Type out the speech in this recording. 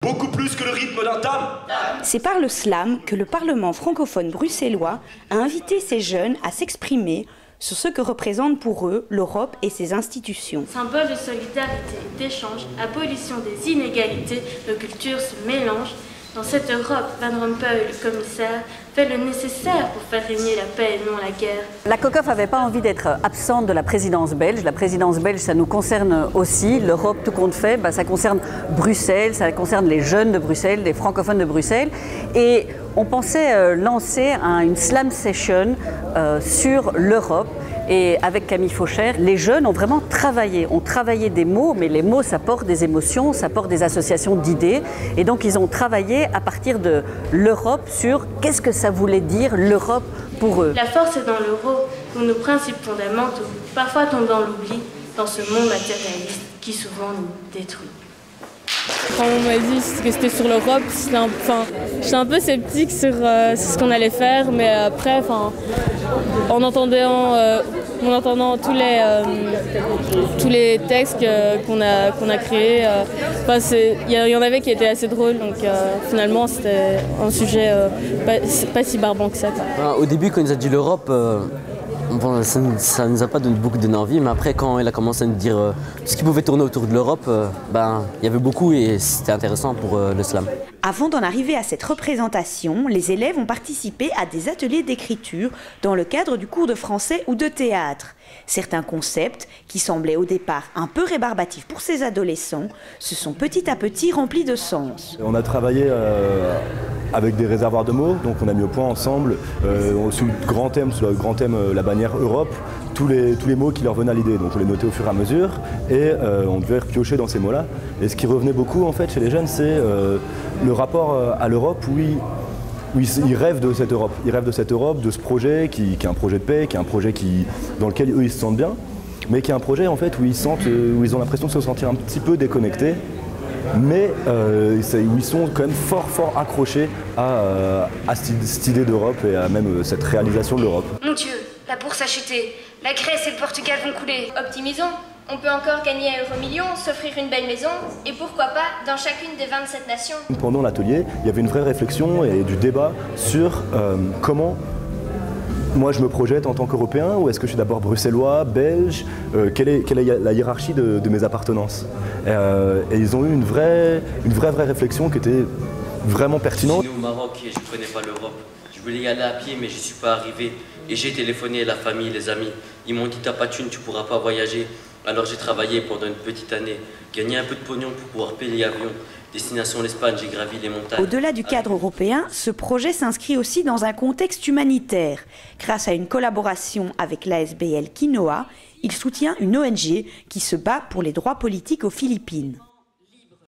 Beaucoup plus que le rythme d'un tam. C'est par le slam que le Parlement francophone bruxellois a invité ces jeunes à s'exprimer sur ce que représente pour eux l'Europe et ses institutions. Symbole de solidarité, d'échange, abolition des inégalités, nos cultures se mélangent. Dans cette Europe, Van Rompuy, le commissaire, fait le nécessaire pour faire régner la paix et non la guerre. La COCOF n'avait pas envie d'être absente de la présidence belge. La présidence belge, ça nous concerne aussi. L'Europe, tout compte fait, ça concerne Bruxelles, ça concerne les jeunes de Bruxelles, les francophones de Bruxelles. Et on pensait lancer une slam session sur l'Europe. Et avec Camille Fauchère, les jeunes ont vraiment travaillé des mots, mais les mots, ça porte des émotions, ça porte des associations d'idées. Et donc, ils ont travaillé à partir de l'Europe sur qu'est-ce que ça voulait dire l'Europe pour eux. La force est dans l'euro, où nos principes fondamentaux parfois tombent dans l'oubli, dans ce monde matérialiste qui souvent nous détruit. Quand on m'a dit que c'était sur l'Europe, j'étais un peu sceptique sur ce qu'on allait faire, mais après, en entendant tous les textes qu'on a créés, il y en avait qui étaient assez drôles, donc finalement c'était un sujet pas si barbant que ça. Au début, quand il nous a dit l'Europe, ça ne nous a pas beaucoup donné envie, mais après quand il a commencé à nous dire tout ce qui pouvait tourner autour de l'Europe, il y avait beaucoup et c'était intéressant pour le slam. Avant d'en arriver à cette représentation, les élèves ont participé à des ateliers d'écriture dans le cadre du cours de français ou de théâtre. Certains concepts, qui semblaient au départ un peu rébarbatifs pour ces adolescents, se sont petit à petit remplis de sens. On a travaillé avec des réservoirs de mots, donc on a mis au point ensemble, sous le grand thème, la bannière Europe, tous les mots qui leur venaient à l'idée. Donc on les notait au fur et à mesure et on devait piocher dans ces mots-là. Et ce qui revenait beaucoup en fait chez les jeunes, c'est le rapport à l'Europe où ils rêvent de cette Europe. Ils rêvent de cette Europe, de ce projet qui est un projet de paix, qui est un projet dans lequel eux ils se sentent bien, mais qui est un projet en fait où ils ont l'impression de se sentir un petit peu déconnectés, mais où ils sont quand même fort accrochés à cette idée d'Europe et à même cette réalisation de l'Europe. Mon Dieu, la bourse a chuté, la Grèce et le Portugal vont couler. Optimisons. On peut encore gagner à Euromillions, s'offrir une belle maison, et pourquoi pas dans chacune des 27 nations. Pendant l'atelier, il y avait une vraie réflexion et du débat sur comment moi je me projette en tant qu'Européen, ou est-ce que je suis d'abord bruxellois, belge, quelle est la hiérarchie de mes appartenances. Et ils ont eu une vraie réflexion qui était vraiment pertinente. Je suis né au Maroc et je ne connais pas l'Europe. Je voulais y aller à pied mais je n'y suis pas arrivé. Et j'ai téléphoné à la famille, les amis. Ils m'ont dit t'as pas de thune, tu ne pourras pas voyager. Alors j'ai travaillé pendant une petite année, gagné un peu de pognon pour pouvoir payer l'avion. Destination l'Espagne, j'ai gravi les montagnes. Au-delà du cadre européen, ce projet s'inscrit aussi dans un contexte humanitaire. Grâce à une collaboration avec l'ASBL Quinoa, il soutient une ONG qui se bat pour les droits politiques aux Philippines.